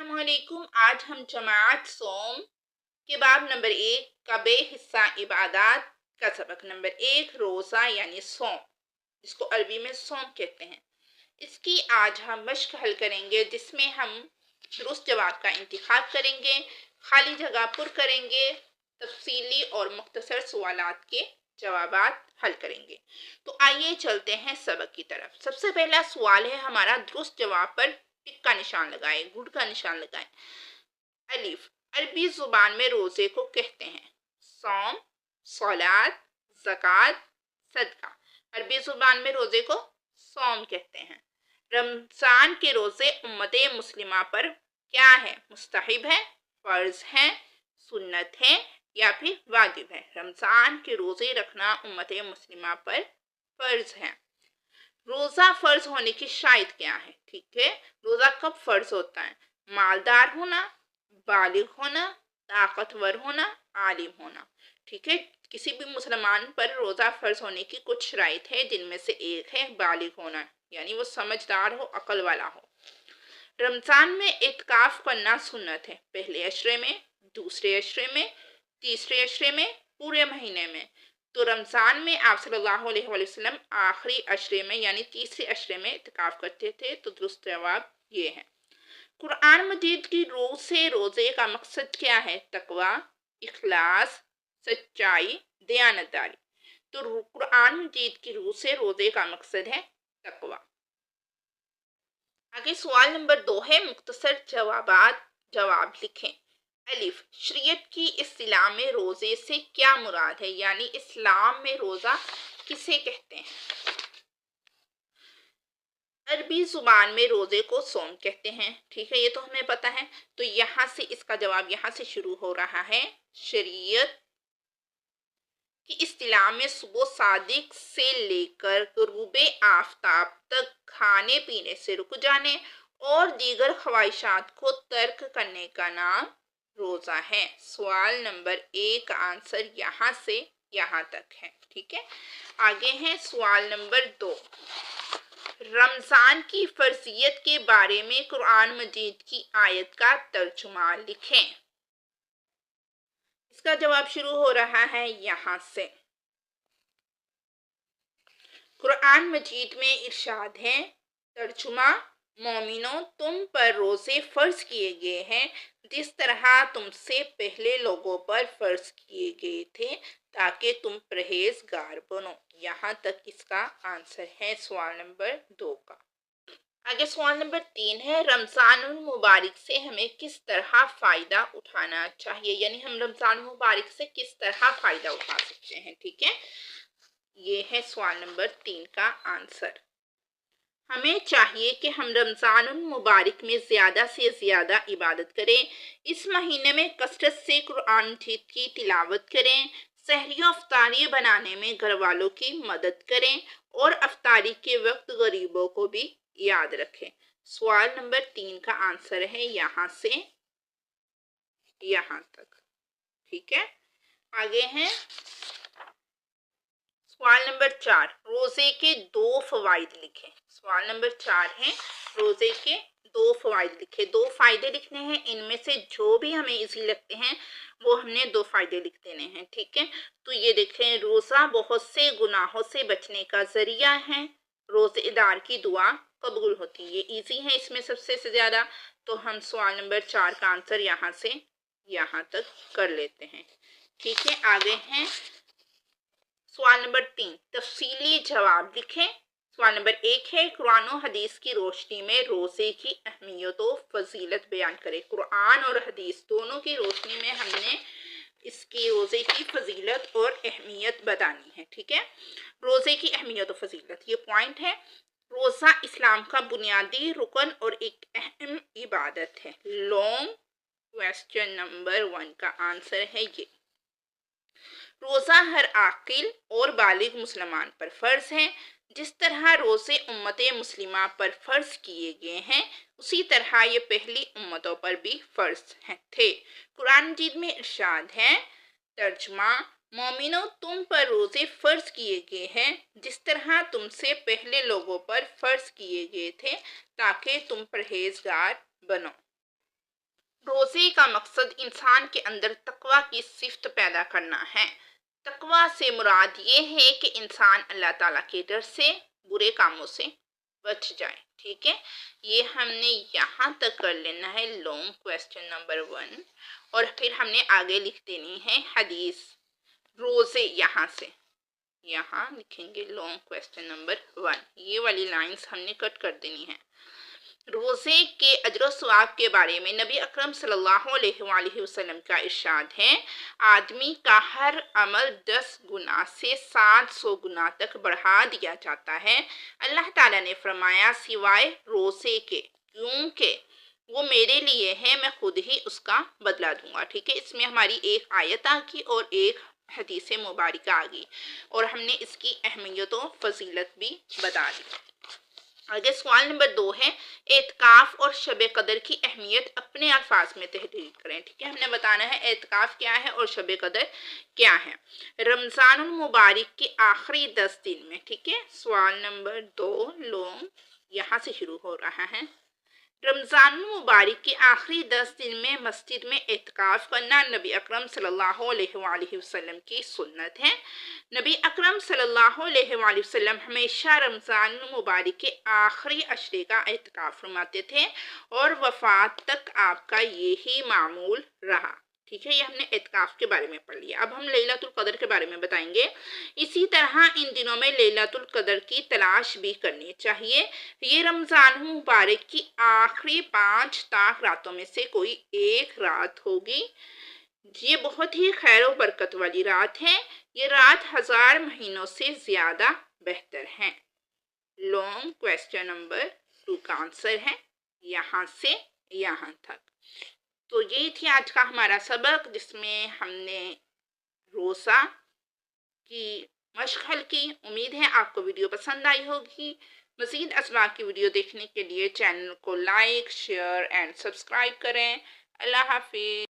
अस्सलामुअलैकुम। आज हम जमात सोम के बाब नंबर 1 का बे हिस्सा इबादत का सबक नंबर 1 रोज़ा यानी सोम, जिसको अरबी में सोम कहते हैं, इसकी आज हम मश्क हल करेंगे, जिसमें हम दुरुस्त जवाब का इंतखाब करेंगे, खाली जगह पुर करेंगे, तफसीली और मुख्तसर सवालात के जवाबात हल करेंगे। तो आइए चलते हैं सबक की तरफ। सबसे पहला सवाल है हमारा, दुरुस्त जवाब पर टिक का निशान लगाएं, गुड का निशान लगाएं। अलिफ, अरबी जुबान में रोजे को कहते हैं सौम, सलात, ज़कात, सदका। अरबी जुबान में रोजे को सौम कहते हैं। रमजान के रोजे उम्मते मुस्लिमा पर क्या है? मुस्तहिब है, फर्ज है, सुन्नत है या फिर वाजिब है? रमजान के रोजे रखना उम्मते मुस्लिमा पर फर्ज है। रोजा फर्ज होने की शायद क्या है? ठीक है, रोजा कब फर्ज होता है? मालदार होना, बालिग होना, ताकतवर होना, आलिम होना। ठीक है, किसी भी मुसलमान पर रोजा फर्ज होने की कुछ शराइत है, जिनमें से एक है बालिग होना, यानी वो समझदार हो, अकल वाला हो। रमजान में इत्काफ करना सुन्नत है, पहले अशरे में, दूसरे अशरे में, तीसरे अशरे में, पूरे महीने में। तो रमजान में आप सल्लल्लाहु अलैहि वसल्लम आखिरी अशरे में यानी तीसरे अशरे में इत्काफ करते थे। तो दुरुस्त जवाब ये है। कुरान मजीद की रूह से रोजे का मकसद क्या है? तकवा, इखलास, सच्चाई, दयानतदारी। तो कुरान मजीद की रूह से रोजे का मकसद है तकवा। आगे सवाल नंबर 2 है, मुख्तसर जवाब लिखें। अलिफ, शरीयत की इस्तिलाह में रोजे से क्या मुराद है, यानी इस्लाम में रोजा किसे कहते हैं? अरबी जुबान में रोजे को सोम कहते हैं। ठीक है, ये तो हमें पता है। तो यहाँ से इसका जवाब यहाँ से शुरू हो रहा है। शरीयत की इस्तिलाह में सुबह सादिक से लेकर गुरूबे आफताब तक खाने पीने से रुक जाने और दीगर ख्वाहिशात को तर्क करने का नाम रोजा है। सवाल नंबर 1 का आंसर यहाँ से यहाँ तक है। ठीक है, आगे है सवाल नंबर 2। रमजान की फर्जियत के बारे में कुरान मजीद की आयत का तर्जुमा लिखें। इसका जवाब शुरू हो रहा है यहाँ से। कुरान मजीद में इरशाद है, तर्जुमा, मोमिनो, तुम पर रोजे फर्ज किए गए हैं जिस तरह तुमसे पहले लोगों पर फर्ज किए गए थे, ताकि तुम परहेजगार बनो। यहाँ तक इसका आंसर है सवाल नंबर 2 का। आगे सवाल नंबर 3 है, रमजान मुबारक से हमें किस तरह फ़ायदा उठाना चाहिए, यानी हम रमजान मुबारक से किस तरह फ़ायदा उठा सकते हैं। ठीक है, ये है सवाल नंबर 3 का आंसर। हमें चाहिए कि हम रमजान मुबारक में ज़्यादा से ज़्यादा इबादत करें। इस महीने में कसरत से कुरान की तिलावत करें, सहरी और अफ्तारी बनाने में घर वालों की मदद करें और अफ्तारी के वक्त गरीबों को भी याद रखें। सवाल नंबर 3 का आंसर है यहाँ से यहाँ तक। ठीक है, आगे हैं सवाल नंबर 4, रोजे के 2 फवाइद लिखें। सवाल नंबर 4 है, रोजे के 2 फवाइद लिखे। 2 फायदे लिखने हैं, इनमें से जो भी हमें इजी लगते हैं वो हमने 2 फायदे लिख देने हैं। ठीक है, तो ये देखें, रोजा बहुत से गुनाहों से बचने का जरिया है, रोजेदार की दुआ कबूल होती है। ये इजी है इसमें सबसे ज्यादा। तो हम सवाल नंबर 4 का आंसर यहाँ से यहाँ तक कर लेते हैं। ठीक है, आगे हैं सवाल नंबर 3, तफसीली जवाब लिखें। सवाल नंबर 1 है, कुरान और हदीस की रोशनी में रोजे की अहमियत और फजीलत बयान करें। कुरान और हदीस दोनों की रोशनी में हमने इसकी रोजे की फजीलत और अहमियत बतानी है। ठीक है, रोजे की अहमियत और फजीलत, ये पॉइंट है। रोजा इस्लाम का बुनियादी रुकन और एक अहम इबादत है। लॉन्ग क्वेश्चन नंबर 1 का आंसर है ये। रोजा हर आकिल और बालिग मुसलमान पर फर्ज है। जिस तरह रोजे उम्मते मुस्लिमा पर फर्ज किए गए हैं, उसी तरह ये पहली उम्मतों पर भी फर्ज थे। कुरान मजीद में इरशाद है, तर्जुमा, मोमिनो, तुम पर रोजे फर्ज किए गए हैं जिस तरह तुमसे पहले लोगों पर फर्ज किए गए थे, ताकि तुम परहेजगार बनो। روزے کا مقصد انسان کے اندر تقوی کی صفت پیدا کرنا ہے۔ تقوی سے مراد یہ ہے کہ انسان اللہ تعالیٰ کے ڈر سے، برے کاموں سے بچ جائے، ٹھیک ہے۔ یہ ہم نے یہاں تک کر لینا ہے لانگ کویسچن نمبر 1، اور پھر ہم نے آگے لکھ دینی ہے حدیث روزے، یہاں سے یہاں لکھیں گے لانگ کویسچن نمبر 1، یہ والی لائنز ہم نے کٹ کر دینی ہے۔ روزے کے اجر و ثواب کے بارے میں نبی اکرم صلی اللہ علیہ وآلہ وسلم کا ارشاد ہے، آدمی کا ہر عمل 10 گنا سے 700 گنا تک بڑھا دیا جاتا ہے۔ اللہ تعالیٰ نے فرمایا سوائے روزے کے، کیونکہ وہ میرے لیے ہے، میں خود ہی اس کا بدلہ دوں گا، ٹھیک ہے۔ اس میں ہماری ایک آیت آ گئی اور ایک حدیث مبارکہ آ گئی، اور ہم نے اس کی اہمیت و فضیلت بھی بتا دی۔ آگے سوال نمبر 2 ہے، اعتکاف اور شب قدر کی اہمیت اپنے الفاظ میں تحریر کریں، ٹھیک ہے۔ ہم نے بتانا ہے اعتکاف کیا ہے اور شب قدر کیا ہے۔ رمضان المبارک کے آخری 10 دن میں، ٹھیک ہے۔ سوال نمبر 2 لونگ یہاں سے شروع ہو رہا ہے۔ رمضان المبارک کے آخری 10 دن میں مسجد میں اعتکاف کرنا نبی اکرم صلی اللہ علیہ وآلہ وسلم کی سنت ہے۔ نبی اکرم صلی اللہ علیہ وآلہ وسلم ہمیشہ رمضان المبارک کے آخری عشرے کا اعتکاف فرماتے تھے، اور وفات تک آپ کا یہی معمول رہا، ٹھیک ہے۔ یہ ہم نے اعتکاف کے بارے میں پڑھ لیا۔ اب ہم لیلۃ القدر کے بارے میں بتائیں گے۔ اسی طرح ان دنوں میں لیلۃ القدر کی تلاش بھی کرنی چاہیے۔ یہ رمضان مبارک کی آخری 5 تاک راتوں میں سے کوئی ایک رات ہوگی۔ یہ بہت ہی خیر و برکت والی رات ہے۔ یہ رات 1000 مہینوں سے زیادہ بہتر ہے۔ لانگ کویسچن نمبر 2 کا آنسر ہے یہاں سے یہاں تک۔ تو یہ تھی آج کا ہمارا سبق، جس میں ہم نے روزہ کی مشق حل کی۔ امید ہے آپ کو ویڈیو پسند آئی ہوگی۔ مزید اسباق کی ویڈیو دیکھنے کے لیے چینل کو لائک، شیئر اینڈ سبسکرائب کریں۔ اللہ حافظ۔